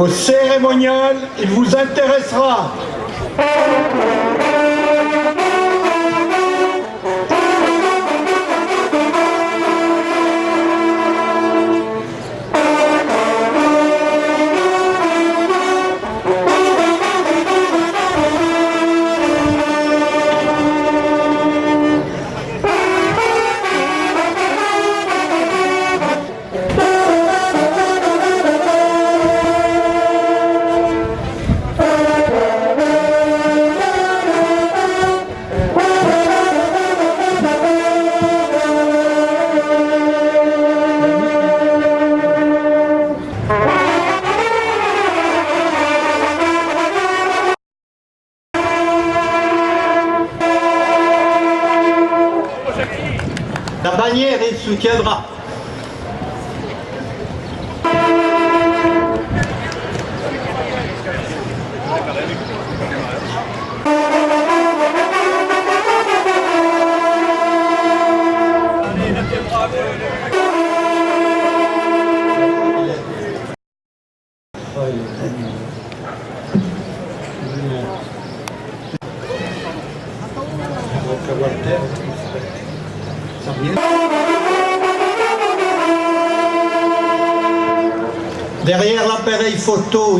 Au cérémonial, il vous intéressera. La bannière, il soutiendra. Derrière l'appareil photo,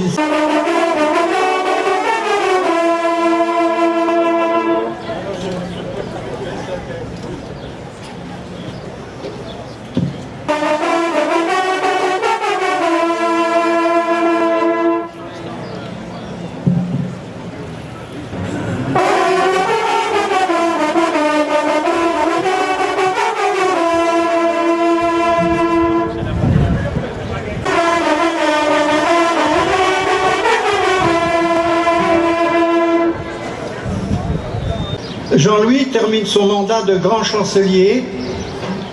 Jean-Louis termine son mandat de grand chancelier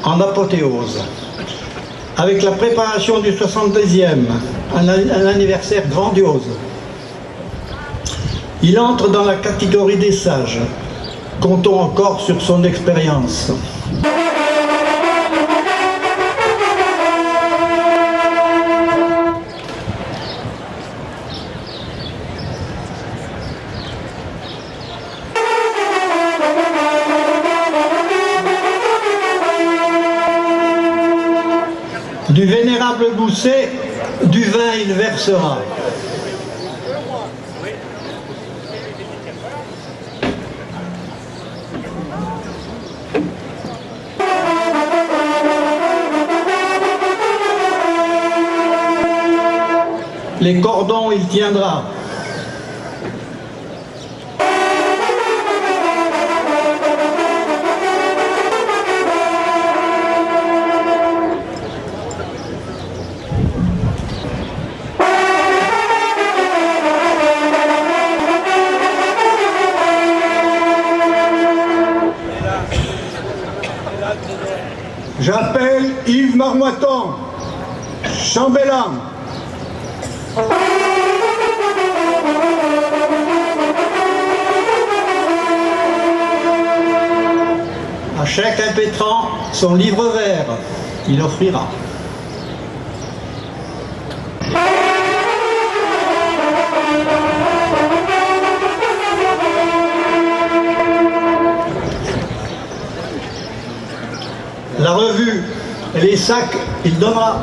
en apothéose, avec la préparation du 70e, un anniversaire grandiose. Il entre dans la catégorie des sages. Comptons encore sur son expérience. Du vénérable Bousset, du vin il versera. Les cordons il tiendra. J'appelle Yves Marmoiton, chambellan. À chaque impétrant son livre vert, il offrira. La revue et les sacs, il donnera.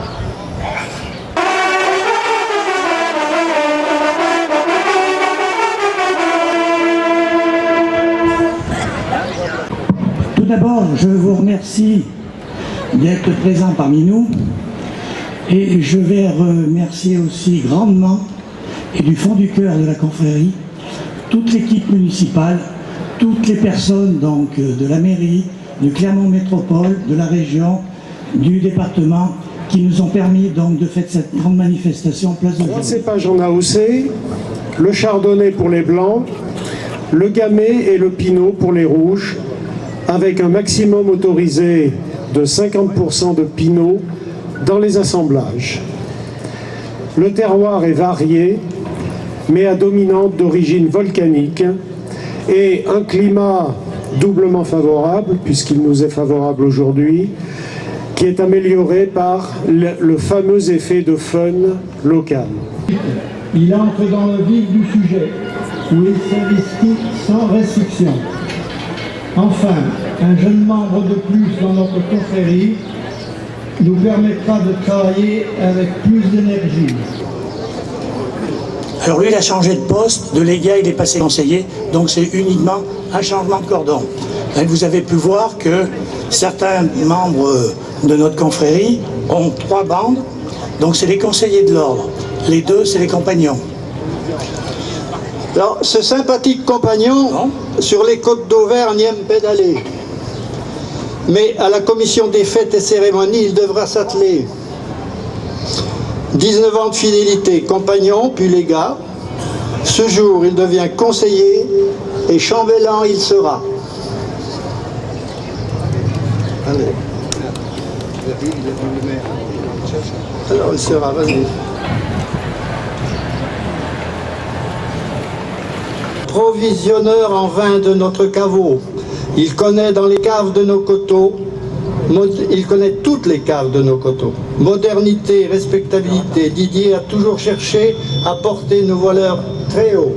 Tout d'abord, je vous remercie d'être présent parmi nous et je vais remercier aussi grandement et du fond du cœur de la confrérie toute l'équipe municipale, toutes les personnes donc de la mairie, de Clermont Métropole, de la région, du département, qui nous ont permis donc de faire cette grande manifestation Place de Joie. 3 cépages en AOC, le chardonnay pour les blancs, le gamay et le pinot pour les rouges, avec un maximum autorisé de 50% de pinot dans les assemblages. Le terroir est varié, mais à dominante d'origine volcanique, et un climat doublement favorable, puisqu'il nous est favorable aujourd'hui, qui est amélioré par le fameux effet de fun local. Il entre dans le vif du sujet, où il s'investit sans restriction. Enfin, un jeune membre de plus dans notre confrérie nous permettra de travailler avec plus d'énergie. Alors lui, il a changé de poste, de légat, il est passé conseiller, donc c'est uniquement un changement de cordon. Et vous avez pu voir que certains membres de notre confrérie ont 3 bandes, donc c'est les conseillers de l'ordre. Les 2, c'est les compagnons. Alors, ce sympathique compagnon, sur les côtes d'Auvergne, aime pédaler. Mais à la commission des fêtes et cérémonies, il devra s'atteler. 19 ans de fidélité, compagnon, puis légat. Ce jour, il devient conseiller et chambellan il sera. Allez. Alors, il sera, vas-y. Provisionneur en vin de notre caveau. Il connaît dans les caves de nos coteaux, il connaît toutes les caves de nos coteaux. Modernité, respectabilité, Didier a toujours cherché à porter nos valeurs très haut.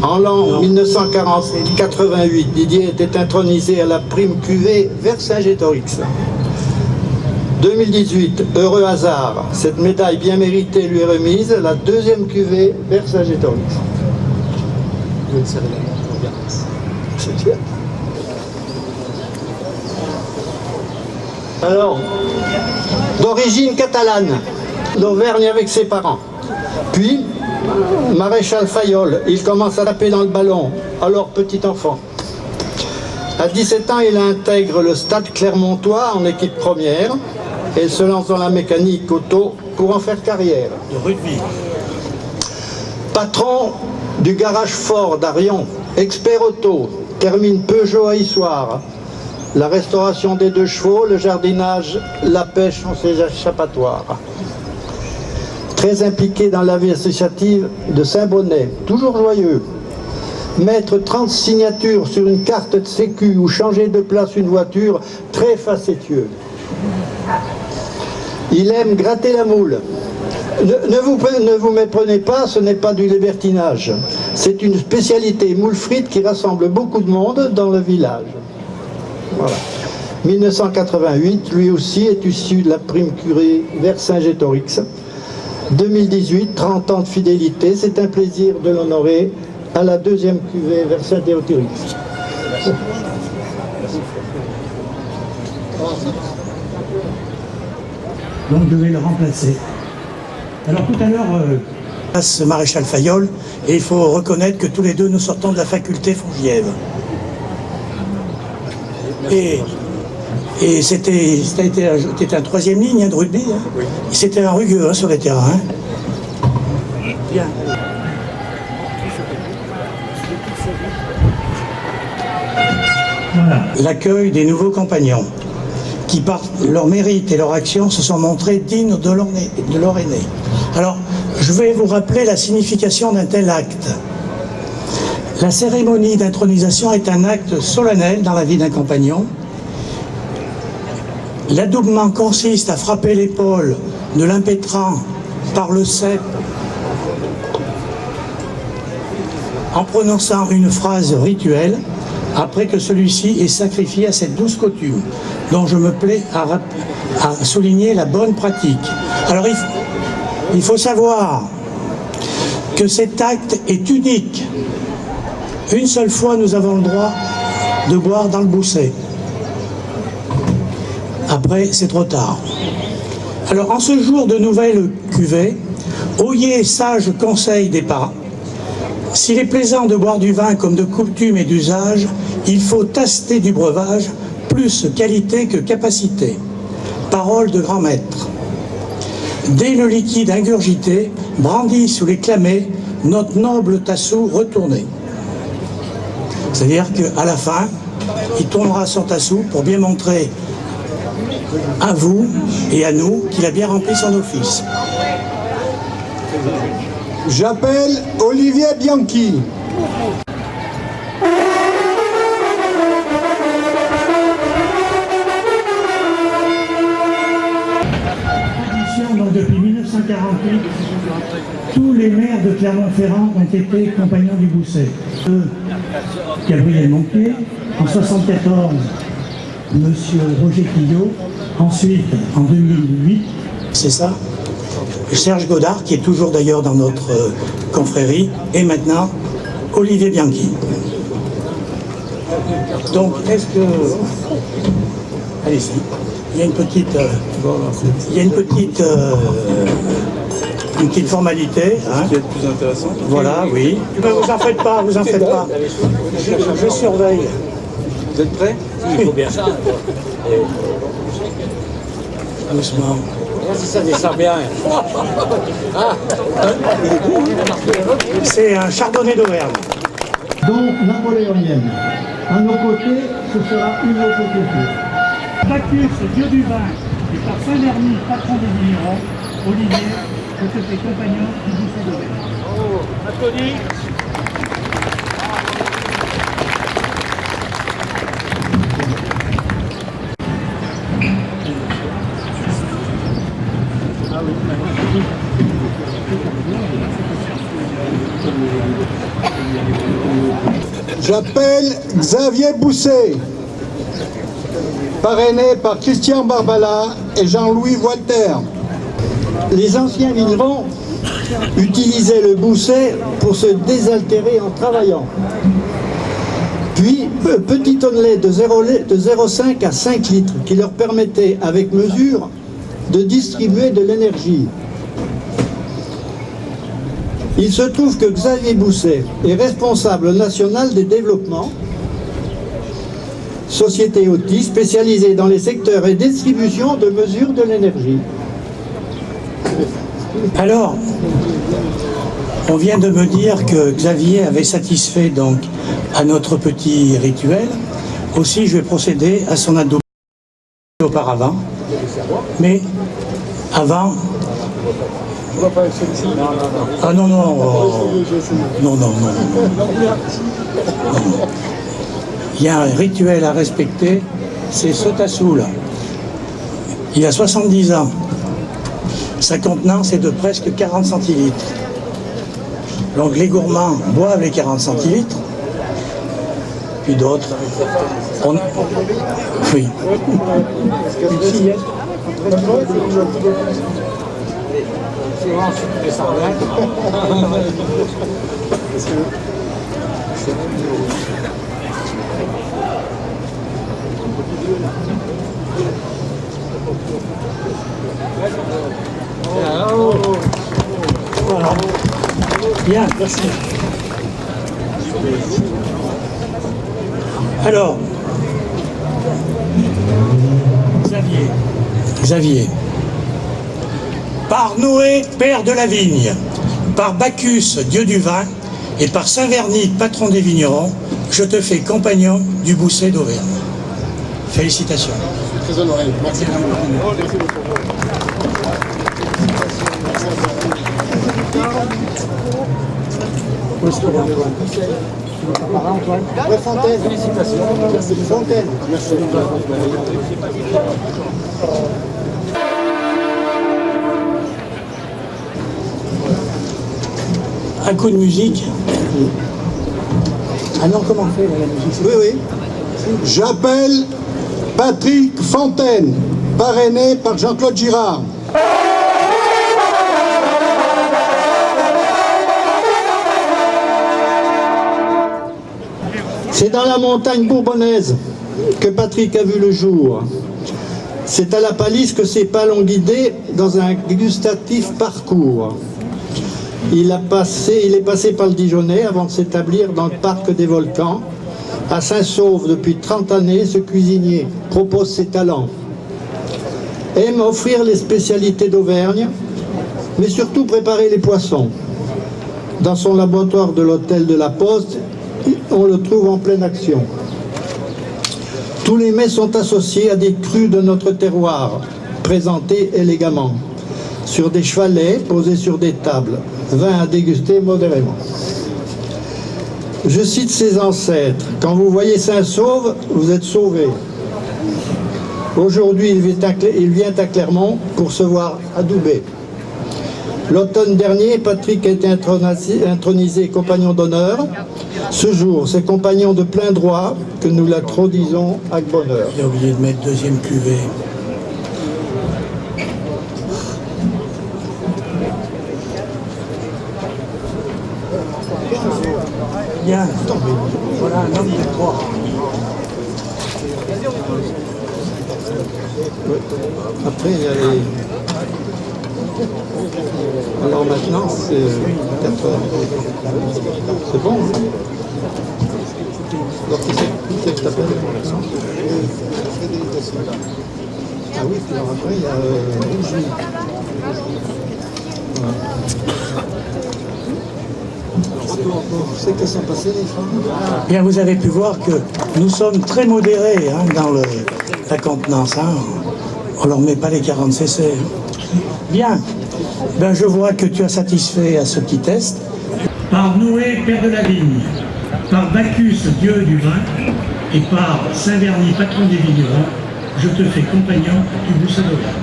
En l'an 1988, Didier était intronisé à la prime cuvée Vercingétorix. 2018, heureux hasard, cette médaille bien méritée lui est remise, la 2e cuvée Vercingétorix. C'est clair. Alors, d'origine catalane, d'Auvergne avec ses parents. Puis, maréchal Fayol, il commence à taper dans le ballon, alors petit enfant. À 17 ans, il intègre le Stade Clermontois en équipe première et se lance dans la mécanique auto pour en faire carrière. De rugby. Patron du garage Ford d'Arion, expert auto, termine Peugeot à Issoire. La restauration des 2 chevaux, le jardinage, la pêche sont ses échappatoires. Très impliqué dans la vie associative de Saint-Bonnet, toujours joyeux. Mettre 30 signatures sur une carte de sécu ou changer de place une voiture, très facétieux. Il aime gratter la moule. Ne vous méprenez pas, ce n'est pas du libertinage. C'est une spécialité moule frite qui rassemble beaucoup de monde dans le village. Voilà. 1988, lui aussi est issu de la prime curée Vercingétorix. 2018, 30 ans de fidélité, c'est un plaisir de l'honorer à la 2e cuvée Vercingétorix. Donc je vais le remplacer. Alors tout à l'heure, passe maréchal Fayol, et il faut reconnaître que tous les 2 nous sortons de la faculté Fongièvre. Et c'était un 3e ligne de rugby. Hein. Oui. C'était un rugueux sur les terrains. Hein. Bien. Voilà. L'accueil des nouveaux compagnons, qui par leur mérite et leur action se sont montrés dignes de leur aîné. Alors, je vais vous rappeler la signification d'un tel acte. La cérémonie d'intronisation est un acte solennel dans la vie d'un compagnon. L'adoubement consiste à frapper l'épaule de l'impétrant par le cep en prononçant une phrase rituelle après que celui-ci est sacrifié à cette douce coutume, dont je me plais à souligner la bonne pratique. Alors il faut savoir que cet acte est unique. Une seule fois, nous avons le droit de boire dans le bousset. Après, c'est trop tard. Alors, en ce jour de nouvelle cuvée, oyez sage conseil des parents. S'il est plaisant de boire du vin comme de coutume et d'usage, il faut taster du breuvage, plus qualité que capacité. Parole de grand maître. Dès le liquide ingurgité, brandi sous les clamés, notre noble tassou retourné. C'est-à-dire qu'à la fin, il tournera son tassou pour bien montrer à vous et à nous qu'il a bien rempli son office. J'appelle Olivier Bianchi. Donc depuis 1980, 1948, tous les maires de Clermont-Ferrand ont été compagnons du Bousset. Gabriel Monquier, en 1974, Monsieur Roger Quillot, ensuite en 2008, c'est ça, Serge Godard, qui est toujours d'ailleurs dans notre confrérie, et maintenant Olivier Bianchi. Donc, est-ce que... Allez-y. Il y a une petite... une petite formalité. Hein. Ce qui est le plus intéressant. Voilà, oui. Mais vous en faites pas, vous en faites pas. Je surveille. Vous êtes prêts? Il faut bien ça. Doucement. Si ça descend bien. C'est un chardonnay d'Auvergne. Donc napoléonienne. À nos côtés, ce sera une autre culture. Bacchus, dieu du vin, et par Saint-Verny, patron des vignerons, Olivier, je te fais compagnon du Bousset d'Auvergne. Oh, applaudis. J'appelle Xavier Bousset, parrainé par Christian Barbala et Jean-Louis Walter. Les anciens vignerons utilisaient le Bousset pour se désaltérer en travaillant. Puis, petit tonnelet de 0,5 à 5 litres qui leur permettait, avec mesure, de distribuer de l'énergie. Il se trouve que Xavier Bousset est responsable national des développements, société OTI spécialisée dans les secteurs et distribution de mesure de l'énergie. Alors, on vient de me dire que Xavier avait satisfait donc à notre petit rituel. Aussi, je vais procéder à son adoubement auparavant. Mais avant... Ah non, non, non, non, non. Il y a un rituel à respecter, c'est ce tassou-là. Il a 70 ans. Sa contenance est de presque 40 centilitres. Donc les gourmands boivent les 40 centilitres, puis d'autres... Oui. Une fillette. Voilà. Bien, merci. Alors, Xavier. Par Noé, père de la vigne, par Bacchus, dieu du vin, et par Saint-Verny, patron des vignerons, je te fais compagnon du Bousset d'Auvergne. Félicitations. Très honoré. Merci. Ouais, Fontaine. Félicitations. Merci. Fontaine. Merci. Un coup de musique. Ah non, comment on fait la musique? Oui, oui. J'appelle Patrick Fontaine, parrainé par Jean-Claude Girard. C'est dans la montagne bourbonnaise que Patrick a vu le jour. C'est à la Palisse que ses pas l'ont guidé dans un gustatif parcours. Il est passé par le Dijonais avant de s'établir dans le parc des volcans. À Saint-Sauve, depuis 30 années, ce cuisinier propose ses talents. Aime offrir les spécialités d'Auvergne, mais surtout préparer les poissons. Dans son laboratoire de l'hôtel de la Poste, on le trouve en pleine action. Tous les mets sont associés à des crus de notre terroir, présentés élégamment, sur des chevalets posés sur des tables, vin à déguster modérément. Je cite ses ancêtres: quand vous voyez Saint-Sauve, vous êtes sauvés. Aujourd'hui, il vient à Clermont pour se voir adoubé. L'automne dernier, Patrick a été intronisé compagnon d'honneur. Ce jour, c'est compagnon de plein droit que nous l'intronisons avec bonheur. J'ai oublié de mettre deuxième cuvée. Bien. Voilà un homme de droit. Après, il y a les... Alors maintenant, c'est 4 heures. C'est bon, hein? Alors, qui c'est que t'appelles? Ah oui, puis alors après, il y a Rougy. C'est que sont passés les femmes. Bien, vous avez pu voir que nous sommes très modérés dans la contenance. On leur met pas les 40 cc. Bien. Ben, je vois que tu as satisfait à ce petit test. Par Noé, père de la vigne, par Bacchus, dieu du vin, et par Saint-Verny, patron des vignerons, je te fais compagnon du Bousset d'Auvergne.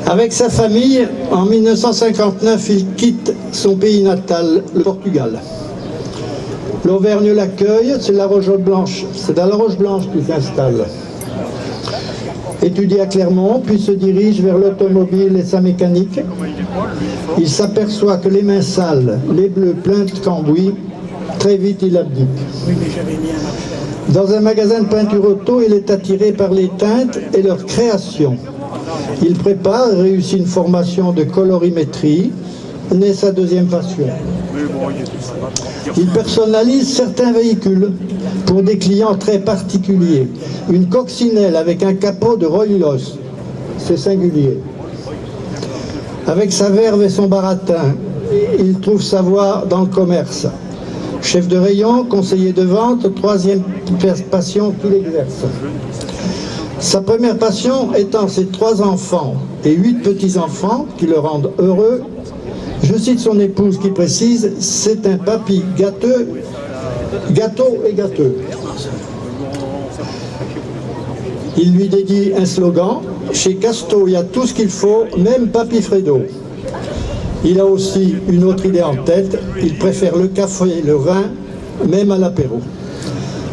Avec sa famille, en 1959, il quitte son pays natal, le Portugal. L'Auvergne l'accueille, c'est la Roche Blanche. C'est dans la Roche Blanche qu'il s'installe. Étudie à Clermont, puis se dirige vers l'automobile et sa mécanique. Il s'aperçoit que les mains sales, les bleus pleins de cambouis, très vite il abdique. Dans un magasin de peinture auto, il est attiré par les teintes et leur création. Il prépare et réussit une formation de colorimétrie, naît sa deuxième passion. Il personnalise certains véhicules pour des clients très particuliers. Une coccinelle avec un capot de Rollos, c'est singulier. Avec sa verve et son baratin, il trouve sa voie dans le commerce. Chef de rayon, conseiller de vente, troisième passion qu'il exerce. Sa première passion étant ses 3 enfants et 8 petits-enfants qui le rendent heureux. Je cite son épouse qui précise « C'est un papy gâteux, gâteau et gâteux ». Il lui dédie un slogan « Chez Casto, il y a tout ce qu'il faut, même papy Fredo ». Il a aussi une autre idée en tête, il préfère le café et le vin, même à l'apéro.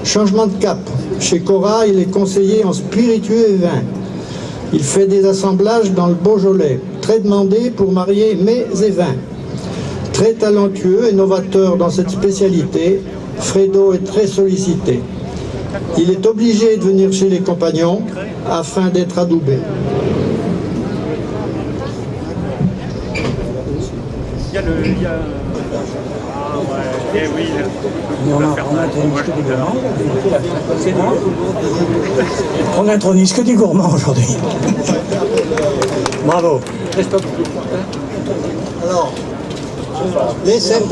Changement de cap. Chez Cora, il est conseiller en spiritueux et vin. Il fait des assemblages dans le Beaujolais, très demandé pour marier mets et vins. Très talentueux et novateur dans cette spécialité, Fredo est très sollicité. Il est obligé de venir chez les compagnons afin d'être adoubé. On n'intronise que des gourmands aujourd'hui. Bravo. Alors, les scènes.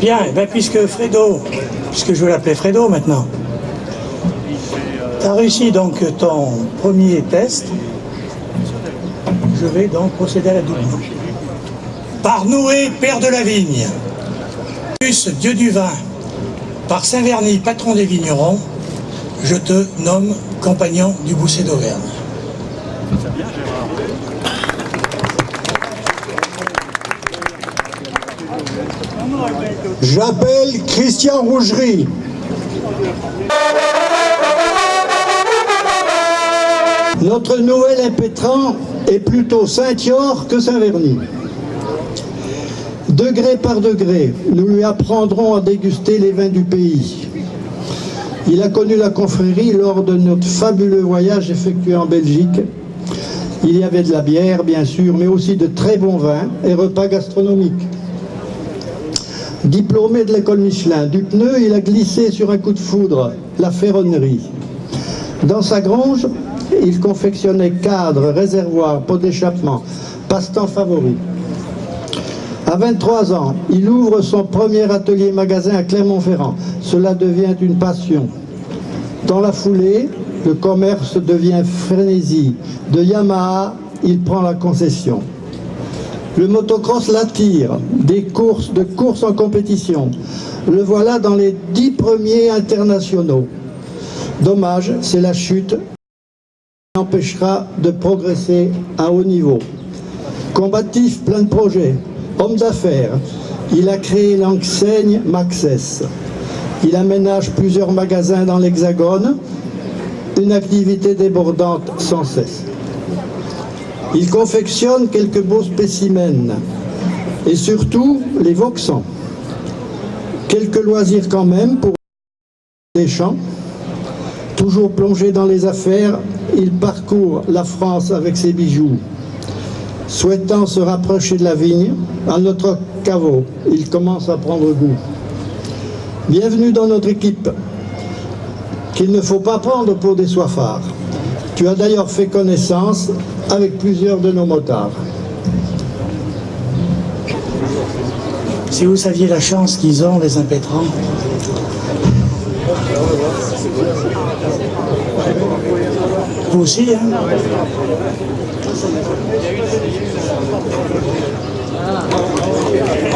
Bien, ben puisque je vais l'appeler Fredo maintenant, tu as réussi donc ton premier test, je vais donc procéder à la double. Par Noé, père de la vigne, plus dieu du vin, par Saint-Verny, patron des vignerons, je te nomme compagnon du Bousset d'Auvergne. J'appelle Christian Rougerie. Notre nouvel impétrant est plutôt Saint-Yor que Saint-Verny. Degré par degré, nous lui apprendrons à déguster les vins du pays. Il a connu la confrérie lors de notre fabuleux voyage effectué en Belgique. Il y avait de la bière, bien sûr, mais aussi de très bons vins et repas gastronomiques. Diplômé de l'école Michelin, du pneu, il a glissé sur un coup de foudre, la ferronnerie. Dans sa grange, il confectionnait cadres, réservoirs, pots d'échappement, passe-temps favori. À 23 ans, il ouvre son premier atelier-magasin à Clermont-Ferrand. Cela devient une passion. Dans la foulée, le commerce devient frénésie. De Yamaha, il prend la concession. Le motocross l'attire, de courses en compétition. Le voilà dans les 10 premiers internationaux. Dommage, c'est la chute qui l'empêchera de progresser à haut niveau. Combatif, plein de projets, homme d'affaires, il a créé l'enseigne Maxès. Il aménage plusieurs magasins dans l'Hexagone, une activité débordante sans cesse. Il confectionne quelques beaux spécimens et surtout les Vauxhall. Quelques loisirs quand même pour les champs. Toujours plongé dans les affaires, il parcourt la France avec ses bijoux. Souhaitant se rapprocher de la vigne, à notre caveau, il commence à prendre goût. Bienvenue dans notre équipe, qu'il ne faut pas prendre pour des soifards. Tu as d'ailleurs fait connaissance avec plusieurs de nos motards. Si vous saviez la chance qu'ils ont, les impétrants. Vous aussi, hein?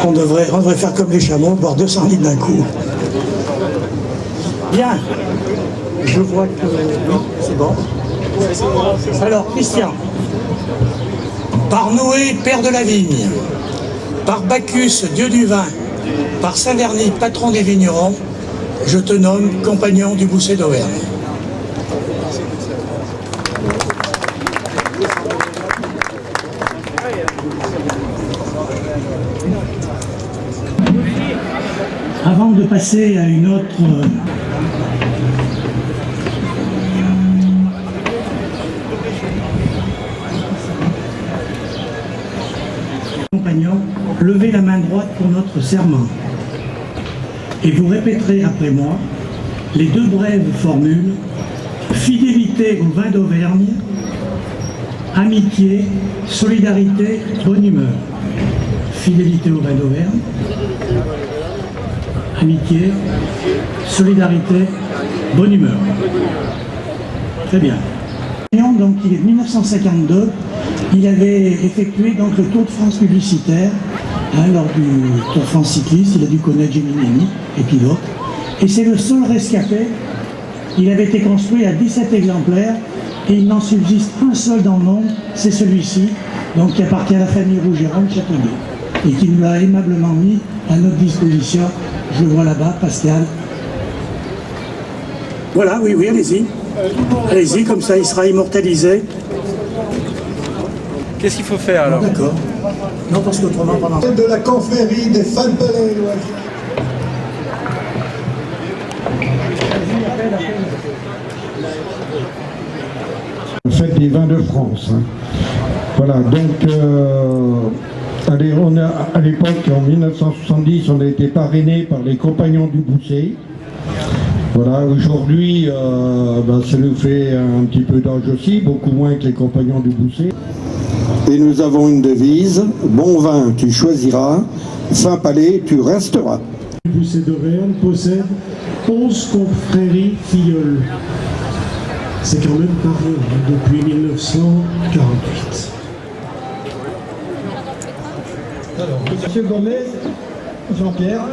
On devrait faire comme les chameaux, boire 200 litres d'un coup. Bien. Je vois que... C'est bon. Alors, Christian. Par Noé, père de la vigne, par Bacchus, dieu du vin, par Saint-Vernis, patron des vignerons, je te nomme compagnon du Bousset d'Auvergne. Avant de passer à une autre compagnon, levez la main droite pour notre serment. Et vous répéterez après moi les deux brèves formules: fidélité au vin d'Auvergne, amitié, solidarité, bonne humeur. Fidélité au vin d'Auvergne, amitié, solidarité, bonne humeur. Très bien. Donc il est de 1952, il avait effectué donc le Tour de France publicitaire, lors du Tour de France cycliste, il a dû connaître Geminiani et pilote. Et c'est le seul rescapé, il avait été construit à 17 exemplaires et il n'en subsiste un seul dans le monde, c'est celui-ci, donc qui appartient à la famille Rougeron de Châteauguay et qui nous l'a aimablement mis à notre disposition. Je le vois là-bas, Pascal. Voilà, oui, allez-y. Allez-y, comme ça il sera immortalisé. Qu'est-ce qu'il faut faire alors? D'accord. Non, parce qu'autrement, pendant... De la confrérie des fans pelés. Fête des vins de France. Hein. Voilà, donc allez, à l'époque, en 1970, on a été parrainé par les compagnons du Bousset. Voilà, aujourd'hui, ça nous fait un petit peu d'âge aussi, beaucoup moins que les compagnons du Bousset. Et nous avons une devise: bon vin, tu choisiras, fin palais, tu resteras. Le Bousset d'Auvergne possède 11 confréries filleules. C'est quand même pas rien, depuis 1948. Alors, Monsieur Gomez, Jean-Pierre,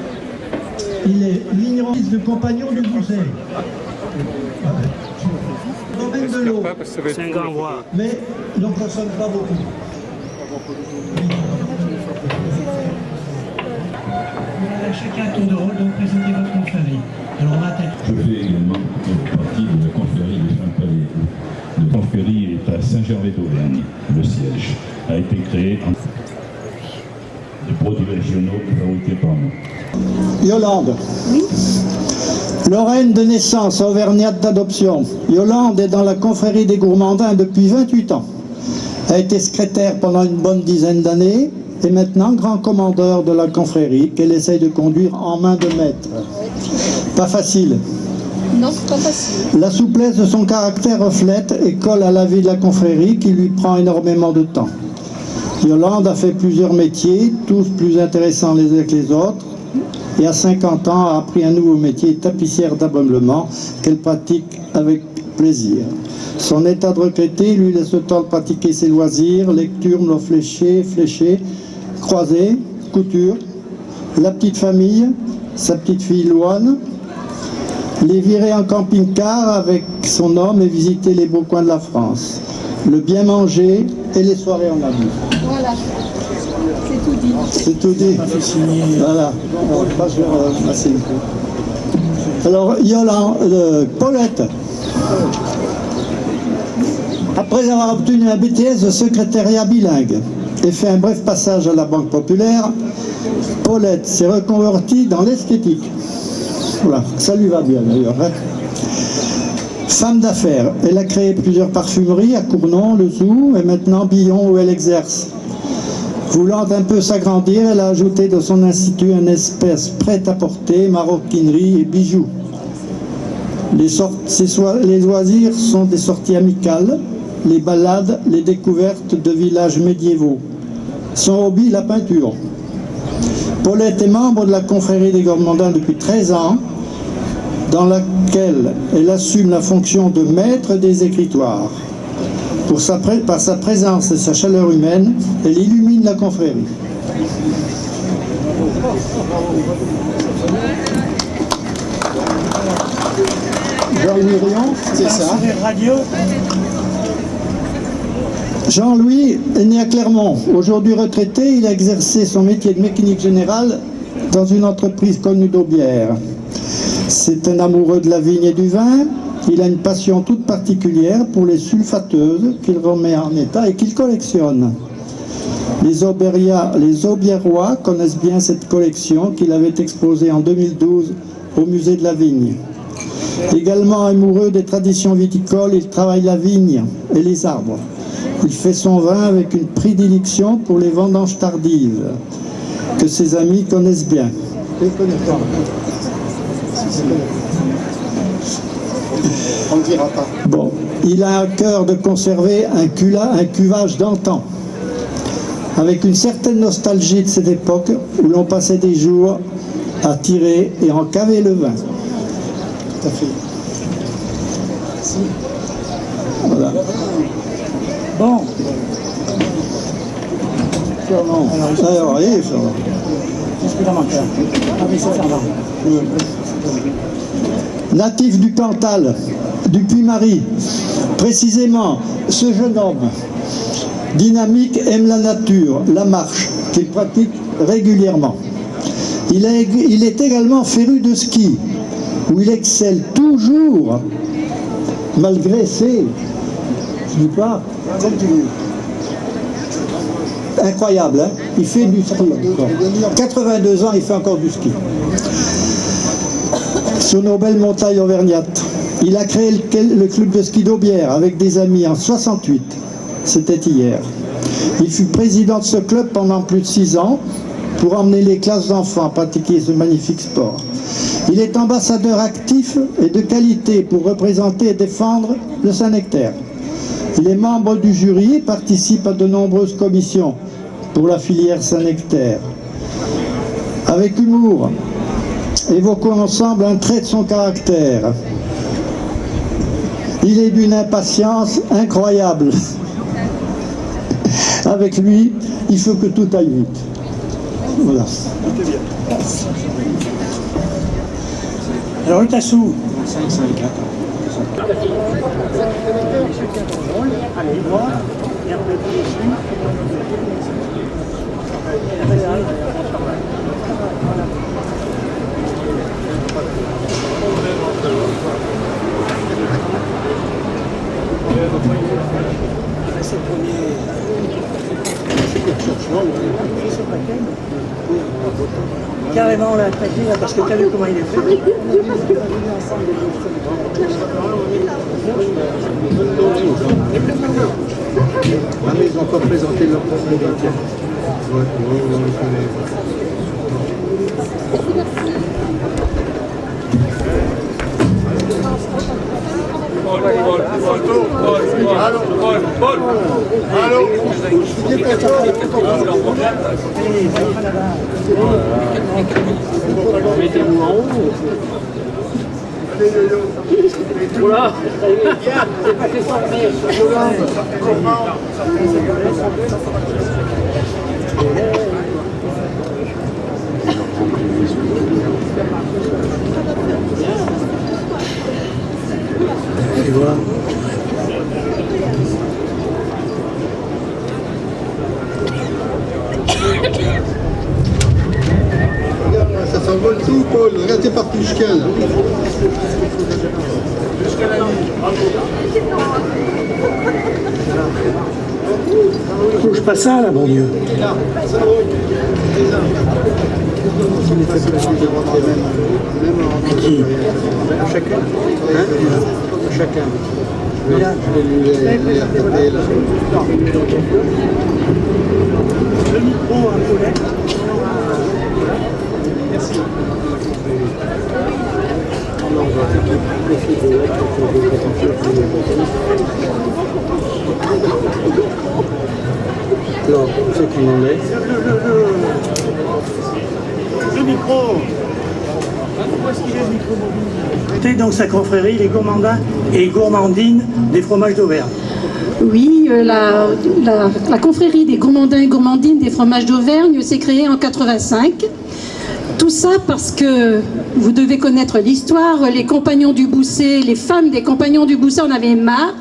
il est vigneron de compagnon du Bousset. Domaine de l'eau. C'est un grand roi. Mais il n'en consomme pas beaucoup. Chacun tour de rôle, donc présentez votre confrérie. Alors on attaque. Je fais également partie de la confrérie des Fin-Palais. La confrérie est à Saint-Gervais d'Auvergne. Le siège a été créé en des produits régionaux fabriqués par nous. Yolande. Oui. Lorraine de naissance, auvergnate d'adoption. Yolande est dans la confrérie des Gourmandins depuis 28 ans. Elle a été secrétaire pendant une bonne dizaine d'années et maintenant grand commandeur de la confrérie qu'elle essaye de conduire en main de maître. Pas facile. Non, c'est pas facile. La souplesse de son caractère reflète et colle à la vie de la confrérie qui lui prend énormément de temps. Yolande a fait plusieurs métiers, tous plus intéressants les uns que les autres, et à 50 ans a appris un nouveau métier, tapissière d'ameublement, qu'elle pratique avec plaisir. Son état de retraité lui laisse le temps de pratiquer ses loisirs, lecture, non fléchée, Croisé, couture, la petite famille, sa petite fille Louane, les virer en camping-car avec son homme et visiter les beaux coins de la France, le bien manger et les soirées en amis. Voilà. C'est tout dit. C'est tout dit. Voilà. Alors, Yolande, Paulette. Après avoir obtenu un BTS de secrétariat bilingue et fait un bref passage à la Banque Populaire, Paulette s'est reconvertie dans l'esthétique. Voilà, ça lui va bien d'ailleurs. Hein. Femme d'affaires, elle a créé plusieurs parfumeries à Cournon, Le Zou et maintenant Billon où elle exerce. Voulant un peu s'agrandir, elle a ajouté dans son institut un espèce prêt-à-porter, maroquinerie et bijoux. Les loisirs sont des sorties amicales, les balades, les découvertes de villages médiévaux. Son hobby, la peinture. Paulette est membre de la confrérie des Gourmandins depuis 13 ans, dans laquelle elle assume la fonction de maître des écritoires. Par sa présence et sa chaleur humaine, elle illumine la confrérie. Jean-Louis Rion, c'est ça. Jean-Louis est né à Clermont. Aujourd'hui retraité, il a exercé son métier de mécanique générale dans une entreprise connue d'Aubière. C'est un amoureux de la vigne et du vin. Il a une passion toute particulière pour les sulfateuses qu'il remet en état et qu'il collectionne. Les Aubiérois connaissent bien cette collection qu'il avait exposée en 2012 au musée de la vigne. Également amoureux des traditions viticoles, il travaille la vigne et les arbres. Il fait son vin avec une prédilection pour les vendanges tardives, que ses amis connaissent bien. On ne dira pas. Bon, il a à cœur de conserver un cuvage d'antan, avec une certaine nostalgie de cette époque où l'on passait des jours à tirer et en caver le vin. Tout à fait. Si. Voilà. Bon. Fernand. Alors, allez, Fernand. Qu'est-ce qu'il a manqué? Ah oui, c'est Fernand. Natif du Cantal, du Puy-Marie, précisément, ce jeune homme dynamique aime la nature, la marche, qu'il pratique régulièrement. Il est également féru de ski, où il excelle toujours, malgré ses, je dis pas, incroyable, hein, il fait du ski. 82 ans, il fait encore du ski. Sur nos belles montagnes auvergnates. Il a créé le club de ski d'Aubière avec des amis en 68. C'était hier. Il fut président de ce club pendant plus de 6 ans pour emmener les classes d'enfants à pratiquer ce magnifique sport. Il est ambassadeur actif et de qualité pour représenter et défendre le Saint-Nectaire. Il est membre du jury et participe à de nombreuses commissions pour la filière Saint-Nectaire. Avec humour, évoquons ensemble un trait de son caractère. Il est d'une impatience incroyable. Avec lui, il faut que tout aille vite. Voilà. Alors, le tassou. Allez, droit, et un peu dessus. C'est le premier. Carrément, on l'a attaqué là, parce que tu as vu comment il est fait. Ah, mais ils ont encore présenté leur personnalité. Mettez-vous en haut. Oula, c'est pas fait sortir. par Pushkin. Là. Touche pas ça, là, mon Dieu. Qui Chacun. Hein? Chacun. Les RTP, là. Le micro, un collègue. Merci. Alors, c'est qui m'en est. Le micro. Où est-ce qu'il est, le micro? C'était dans sa confrérie les gourmandins et gourmandines des fromages d'Auvergne. Oui, la confrérie des gourmandins et gourmandines des fromages d'Auvergne s'est créée en 85. Tout ça parce que vous devez connaître l'histoire, les compagnons du Bousset, les femmes des compagnons du Bousset en avaient marre.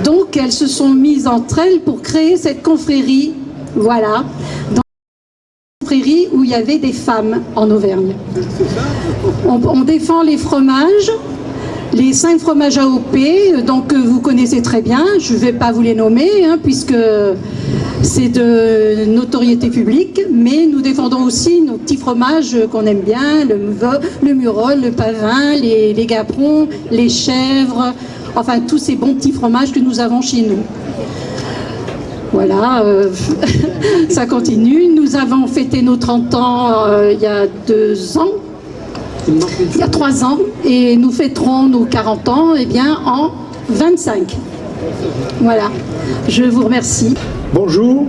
Donc elles se sont mises entre elles pour créer cette confrérie, voilà, dans une confrérie où il y avait des femmes en Auvergne. On défend les fromages, les 5 fromages AOP, donc vous connaissez très bien, je ne vais pas vous les nommer, hein, puisque c'est de notoriété publique, mais nous défendons aussi nos petits fromages qu'on aime bien, le Murol, le Pavin, les Gaperons, les chèvres, enfin tous ces bons petits fromages que nous avons chez nous. Voilà, ça continue. Nous avons fêté nos 30 ans il y a 2 ans, il y a 3 ans, et nous fêterons nos 40 ans en 25. Voilà, je vous remercie. Bonjour,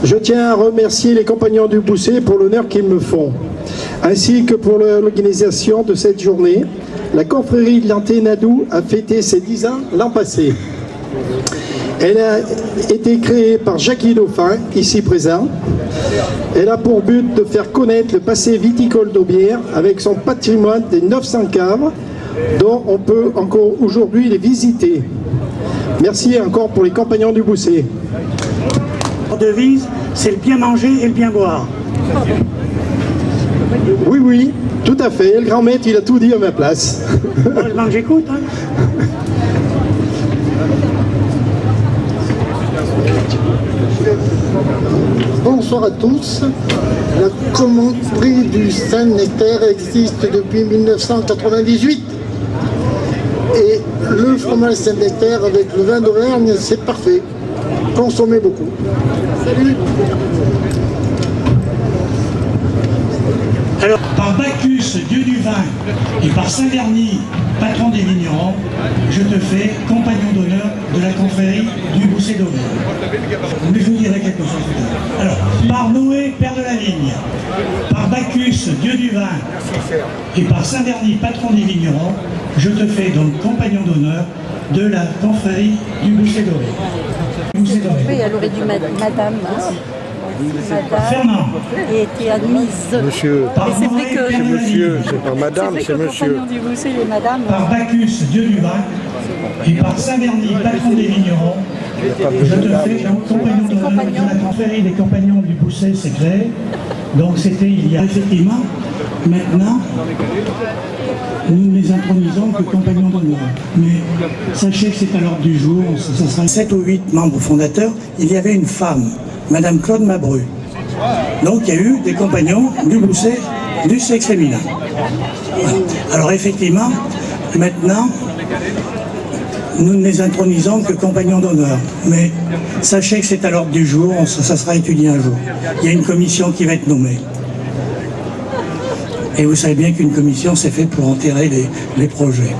je tiens à remercier les compagnons du Bousset pour l'honneur qu'ils me font, ainsi que pour l'organisation de cette journée. La confrérie de l'Anténadou a fêté ses 10 ans l'an passé. Elle a été créée par Jackie Dauphin, ici présent. Elle a pour but de faire connaître le passé viticole d'Aubière avec son patrimoine des 900 caves, dont on peut encore aujourd'hui les visiter. Merci encore pour les compagnons du Bousset. Leur devise, c'est le bien manger et le bien boire. Oui, oui, tout à fait. Le grand maître, il a tout dit à ma place. Heureusement que j'écoute. Hein. Bonsoir à tous. La commanderie du Saint-Nectaire existe depuis 1998. Et le fromage Saint-Nectaire avec le vin d'Auvergne, c'est parfait. Consommez beaucoup. Salut. Alors, par Bacchus, dieu du vin, et par Saint-Verny, patron des vignerons, je te fais compagnon d'honneur de la confrérie du Bousset d'Auvergne. Mais je vous dirai quelque chose plus tard. Alors, par Noé, père de la vigne, par Bacchus, dieu du vin, et par Saint-Verny, patron des vignerons, je te fais donc compagnon d'honneur de la confrérie du Bousset d'Auvergne. Oui, elle aurait dû mettre madame. Hein. Madame Fernand. et été admise. Monsieur. Mais c'est vrai que C'est monsieur, c'est pas madame, c'est monsieur. Le compagnon du Bousset, les madames. Par Bacchus, dieu du vin, et par Saint-Verny, patron des vignerons, je te fais donc compagnon d'honneur de la confrérie des compagnons du Bousset, c'est créé. Donc c'était il y a effectivement, maintenant, nous ne les intronisons que compagnons d'honneur. Mais sachez que c'est à l'ordre du jour, ça sera 7 ou 8 membres fondateurs, il y avait une femme, Madame Claude Mabru. Donc il y a eu des compagnons du Bousset, du sexe féminin. Voilà. Alors effectivement, maintenant, nous ne les intronisons que compagnons d'honneur. Mais sachez que c'est à l'ordre du jour, ça sera étudié un jour. Il y a une commission qui va être nommée. Et vous savez bien qu'une commission, c'est fait pour enterrer les projets.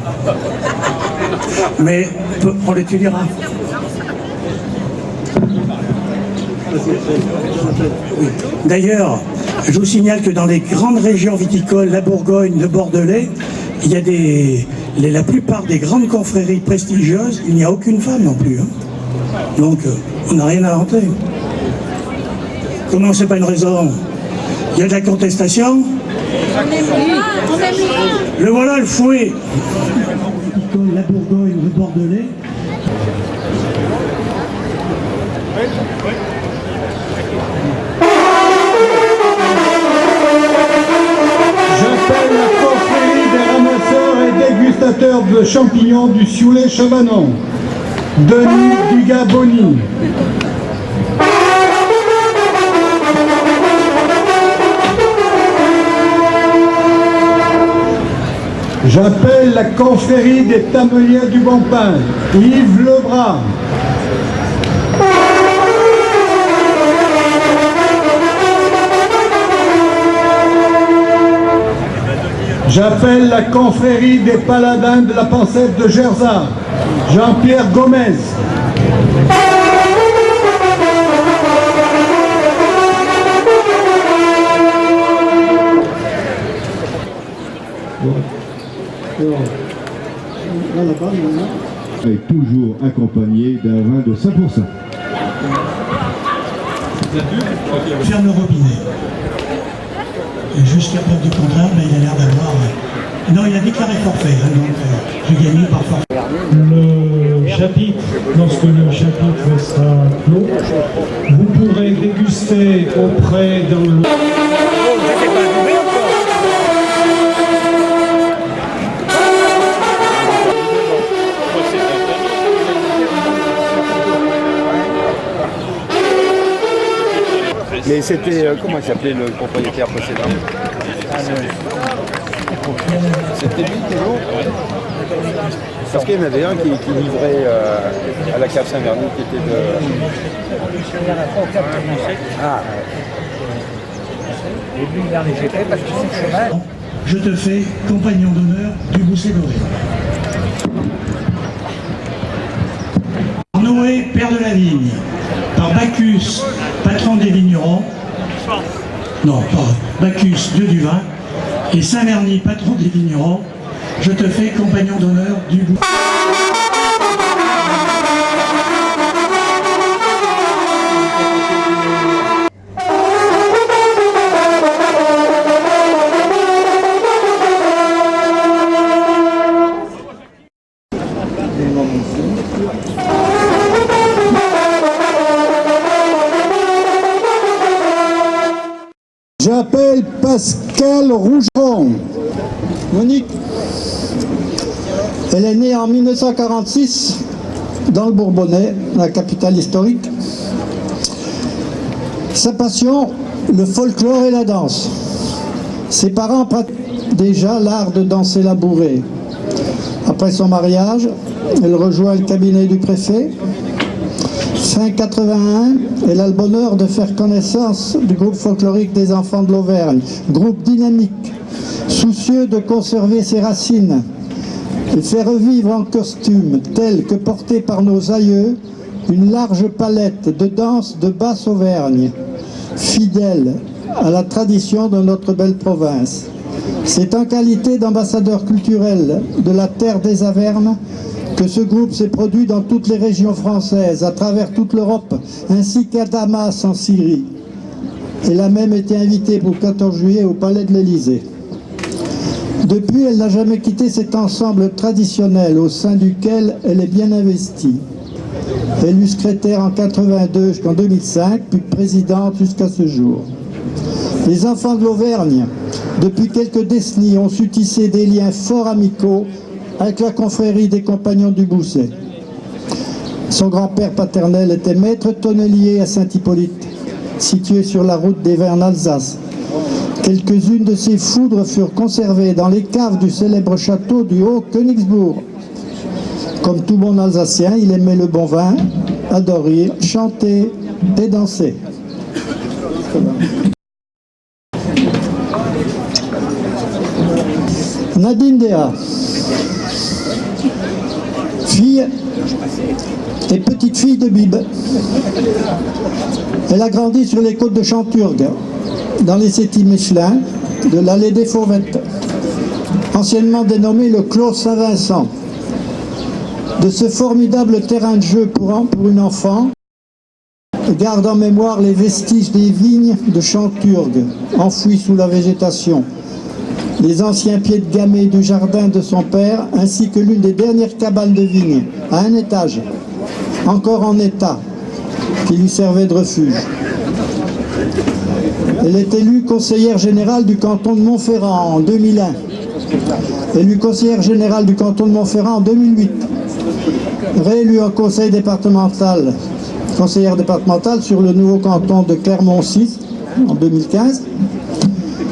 Mais on l'étudiera. Oui. D'ailleurs, je vous signale que dans les grandes régions viticoles, la Bourgogne, le Bordelais, il y a la plupart des grandes confréries prestigieuses, il n'y a aucune femme non plus. Hein. Donc, on n'a rien inventé. Comment c'est pas une raison? Il y a de la contestation. Le voilà le fouet. La Bourgogne, le Bordelais. J'appelle la confrérie dégustateur de champignons du Sioulet-Chavanon, Denis Dugas-Bonny. J'appelle la confrérie des Tameliers du Bon Pain, Yves Lebras. J'appelle la confrérie des Paladins de la Pancette de Gerzat, Jean-Pierre Gomez. Est toujours accompagné d'un vin de 5%. Ferme le robinet. Et jusqu'à preuve du contraire, ben, il a l'air d'avoir... Non, il a déclaré forfait, hein, donc j'ai gagné par forfait. Le chapitre, lorsque le chapitre sera clos, vous pourrez déguster auprès d'un... Mais c'était, comment il s'appelait le propriétaire précédent? C'était lui toujours? Parce qu'il y en avait un qui livrait à la cave Saint-Verny qui était de... Ah, Et lui, il en est jeté parce que c'est le chemin. Je te fais compagnon d'honneur du Bousset doré. Noé, père de la vigne, par Bacchus, patron des vignerons, non, pas Bacchus, dieu du vin, et Saint-Verny, patron des vignerons, je te fais compagnon d'honneur du Bousset. J'appelle Pascal Rougeron. Monique. Elle est née en 1946 dans le Bourbonnais, la capitale historique. Sa passion, le folklore et la danse. Ses parents pratiquent déjà l'art de danser la bourrée. Après son mariage, elle rejoint le cabinet du préfet. Fin 81, elle a le bonheur de faire connaissance du groupe folklorique des enfants de l'Auvergne, groupe dynamique, soucieux de conserver ses racines et faire revivre en costume tel que porté par nos aïeux une large palette de danses de basse Auvergne, fidèle à la tradition de notre belle province. C'est en qualité d'ambassadeur culturel de la terre des Avermes que ce groupe s'est produit dans toutes les régions françaises, à travers toute l'Europe, ainsi qu'à Damas en Syrie. Elle a même été invitée pour le 14 juillet au Palais de l'Élysée. Depuis, elle n'a jamais quitté cet ensemble traditionnel au sein duquel elle est bien investie. Élue secrétaire en 82 jusqu'en 2005, puis présidente jusqu'à ce jour. Les enfants de l'Auvergne, depuis quelques décennies, ont su tisser des liens forts amicaux avec la confrérie des Compagnons du Bousset. Son grand-père paternel était maître tonnelier à Saint-Hippolyte, situé sur la route des vins en Alsace. Quelques-unes de ses foudres furent conservées dans les caves du célèbre château du Haut-Königsbourg. Comme tout bon Alsacien, il aimait le bon vin, adore rire, chanter et danser. Nadine Déa, fille et petite fille de Bib. Elle a grandi sur les côtes de Chanturgue, dans les Sétis Michelin de l'allée des Fauvettes, anciennement dénommé le Clos Saint-Vincent. De ce formidable terrain de jeu pour une enfant, garde en mémoire les vestiges des vignes de Chanturgue, enfouis sous la végétation, les anciens pieds de gamay du jardin de son père, ainsi que l'une des dernières cabanes de vigne, à un étage, encore en état, qui lui servait de refuge. Elle est élue conseillère générale du canton de Montferrand en 2001. Élue conseillère générale du canton de Montferrand en 2008. Réélue au conseil départemental, conseillère départementale sur le nouveau canton de Clermont 6 en 2015.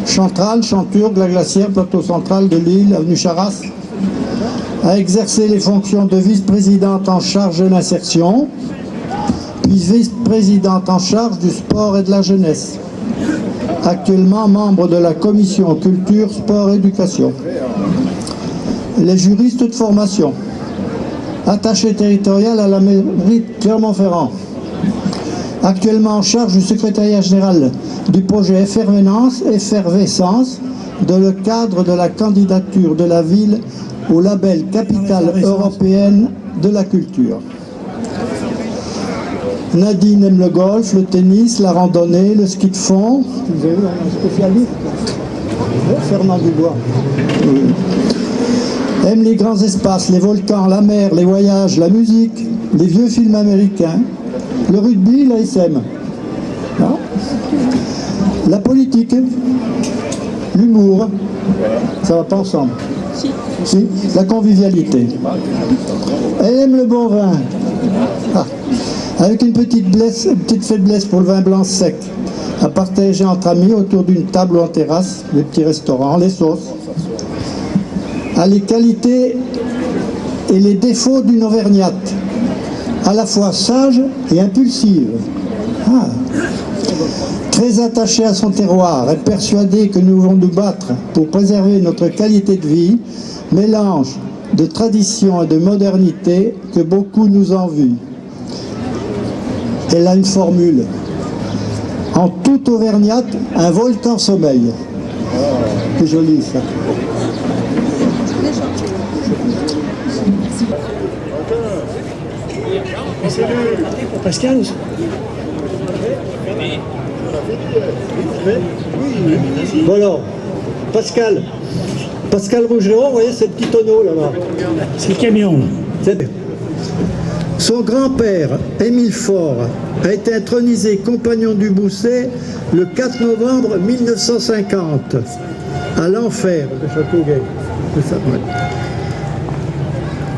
Chantral, Chanturgue, la Glacière, plateau central de l'île, avenue Charras. A exercé les fonctions de vice-présidente en charge de l'insertion, puis vice-présidente en charge du sport et de la jeunesse. Actuellement membre de la commission culture, sport et éducation. Elle est juriste de formation. Attachée territoriale à la mairie de Clermont-Ferrand. Actuellement en charge du secrétariat général du projet Effervescence dans le cadre de la candidature de la ville au label Capitale européenne de la culture. Nadine aime le golf, le tennis, la randonnée, le ski de fond. Vous avez un spécialiste, Fernand Dubois. Aime les grands espaces, les volcans, la mer, les voyages, la musique, les vieux films américains, le rugby, l'ASM. La politique, l'humour, ça va pas ensemble. Si, la convivialité. Elle aime le bon vin. Avec une petite faiblesse pour le vin blanc sec, à partager entre amis autour d'une table ou en terrasse, les petits restaurants, les sauces. A les qualités et les défauts d'une auvergnate, à la fois sage et impulsive. Très attachée à son terroir et persuadée que nous devons nous battre pour préserver notre qualité de vie, mélange de tradition et de modernité que beaucoup nous envient. Elle a une formule. En toute auvergnate, un volcan sommeil. C'est joli ça. Pour Pascal aussi. Voilà, Pascal Rougeron, vous voyez, c'est le petit tonneau là-bas. C'est le camion. Son grand-père, Émile Faure, a été intronisé compagnon du Bousset le 4 novembre 1950 à l'Enfer de Châteauguay.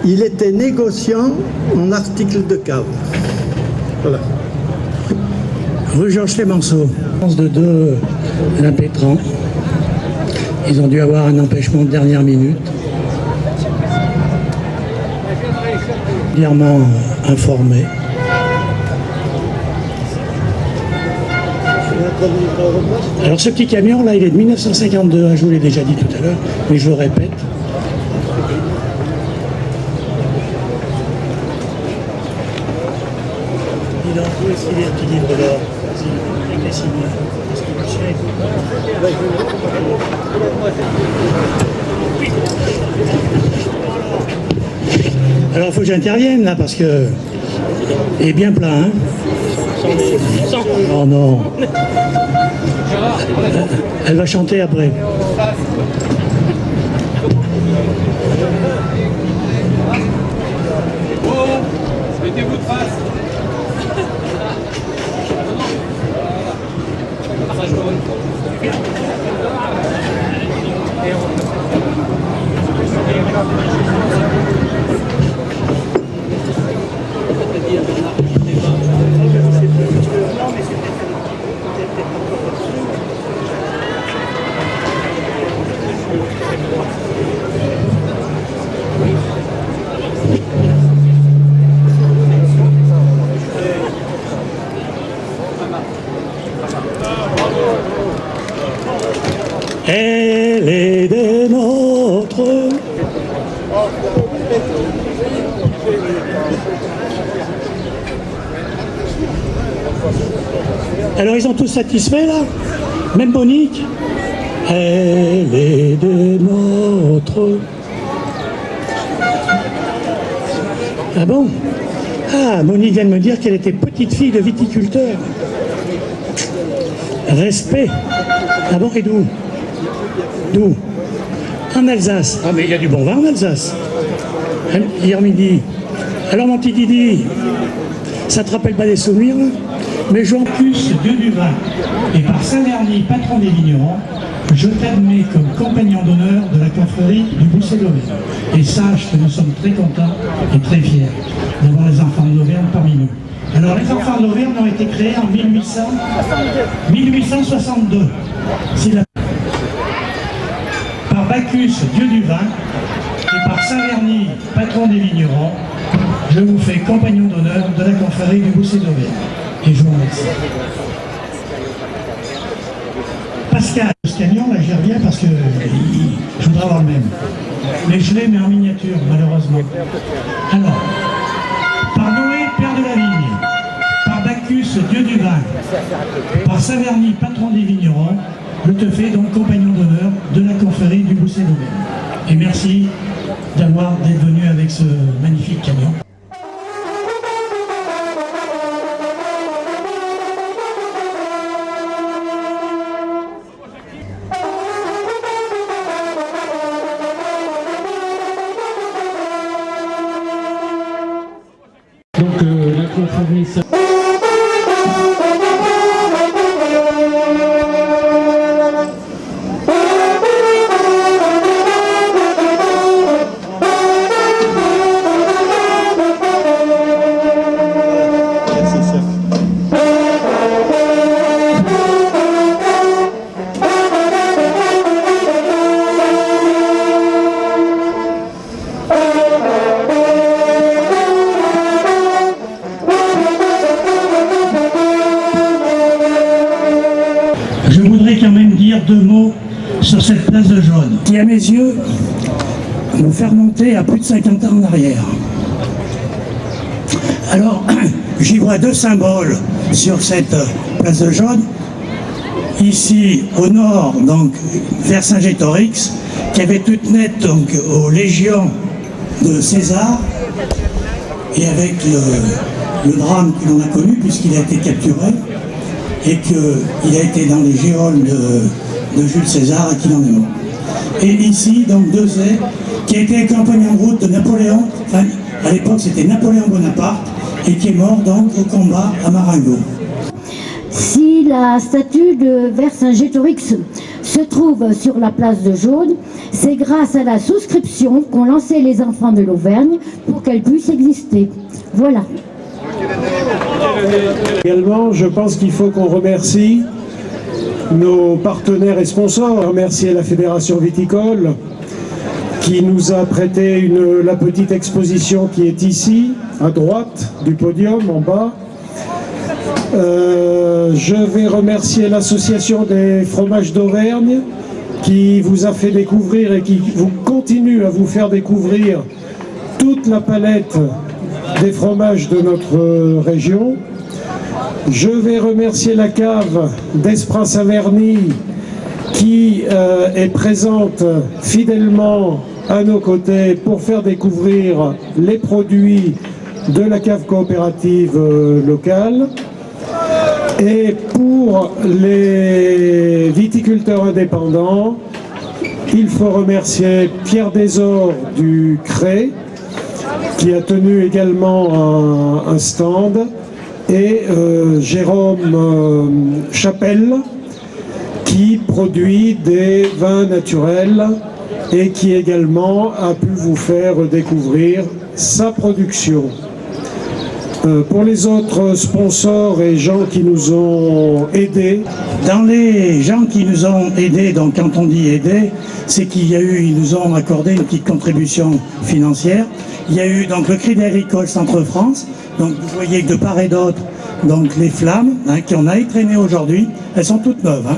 Il était négociant en articles de cave. Voilà. Rue Georges Clémenceau, de deux l'impétrants. Ils ont dû avoir un empêchement de dernière minute. Clairement informé. Alors ce petit camion là, il est de 1952, je vous l'ai déjà dit tout à l'heure, mais je le répète. Il a trouvé aussi des petits livres d'or. Avec les signes. Parce que le chien Alors il faut que j'intervienne là parce que il est bien plein. Hein. Oh non. Elle va chanter après. Mettez-vous de face. Elle est des nôtres. Alors ils sont tous satisfaits là? Même Monique? Elle est des nôtres. Ah bon? Ah, Monique vient de me dire qu'elle était petite fille de viticulteur. Respect. Ah bon, et d'où? D'où? En Alsace. Ah mais il y a du bon vin en Alsace. Hier midi. Alors mon petit Didi, ça te rappelle pas des souvenirs? Mais Jean Plus, dieu du vin, et par Saint-Verny, patron des vignerons, je t'admets comme compagnon d'honneur de la confrérie du Bousset d'Auvergne. Et sache que nous sommes très contents et très fiers d'avoir les enfants de l'Auvergne parmi nous. Alors les enfants de l'Auvergne ont été créés en 1862. Par Bacchus, dieu du vin, et par Saint-Verny, patron des vignerons, je vous fais compagnon d'honneur de la confrérie du Bousset d'Auvergne. Et je vous remercie. Pascal Scagnon, là j'y reviens parce que je voudrais avoir le même. Mais je l'ai, mais en miniature, malheureusement. Alors, par Noé, père de la vigne, par Bacchus, dieu du vin, par Saint-Verny, patron des vignerons, je te fais donc compagnon d'honneur de la confrérie du Bousset d'Auvergne. Et merci d'être venu avec ce magnifique camion. Donc la confrérie... Je voudrais quand même dire deux mots sur cette place de Jaune, qui à mes yeux nous fait remonter à plus de 50 ans en arrière. Alors, j'y vois deux symboles sur cette place de Jaune. Ici, au nord, donc vers Saint-Gétorix, qui avait toute nette donc aux légions de César, et avec le drame que l'on a connu, puisqu'il a été capturé, et qu'il a été dans les géoles de Jules César et qu'il en est mort. Et ici, donc Dezay, qui a été compagnon de route de Napoléon, enfin, à l'époque c'était Napoléon Bonaparte, et qui est mort donc au combat à Marengo. Si la statue de Vercingétorix se trouve sur la place de Jaune, c'est grâce à la souscription qu'ont lancé les enfants de l'Auvergne pour qu'elle puisse exister. Voilà. Également, je pense qu'il faut qu'on remercie nos partenaires et sponsors. Remercier la Fédération Viticole qui nous a prêté la petite exposition qui est ici, à droite du podium, en bas. Je vais remercier l'association des fromages d'Auvergne qui vous a fait découvrir et qui continue à vous faire découvrir toute la palette des fromages de notre région. Je vais remercier la cave d'Esprin Saint-Verny qui est présente fidèlement à nos côtés pour faire découvrir les produits de la cave coopérative locale. Et pour les viticulteurs indépendants, il faut remercier Pierre Desor du Cré, qui a tenu également un stand, et Jérôme Chapelle, qui produit des vins naturels et qui également a pu vous faire découvrir sa production. Pour les autres sponsors et gens qui nous ont aidés. Dans les gens qui nous ont aidés, donc quand on dit aider, c'est ils nous ont accordé une petite contribution financière. Il y a eu donc le Crédit Agricole Centre-France, donc vous voyez que de part et d'autre, donc les flammes, qu'on a étraînées aujourd'hui, elles sont toutes neuves.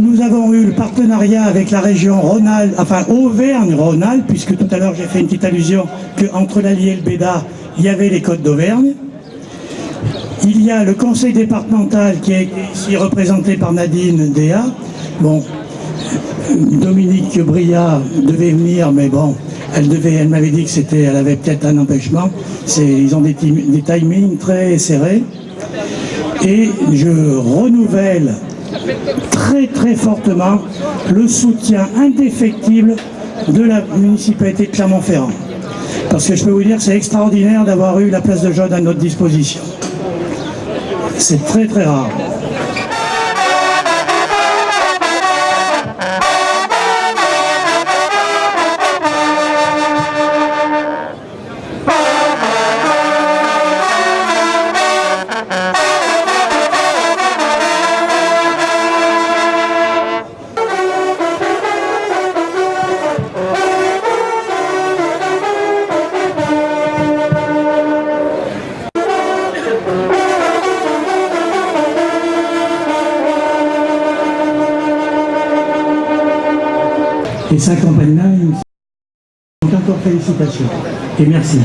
Nous avons eu le partenariat avec la région Rhône-Alpes, enfin Auvergne-Rhône-Alpes, puisque tout à l'heure j'ai fait une petite allusion qu'entre l'Allier et le Béda, il y avait les Côtes d'Auvergne. Il y a le conseil départemental qui est ici représenté par Nadine Déa. Bon, Dominique Briat devait venir, mais bon, elle m'avait dit que elle avait peut-être un empêchement. Ils ont des timings très serrés. Et je renouvelle très très fortement le soutien indéfectible de la municipalité de Clermont-Ferrand. Parce que je peux vous dire que c'est extraordinaire d'avoir eu la place de Jaune à notre disposition. C'est très très rare. Et ça campagne-là, donc encore félicitations et merci.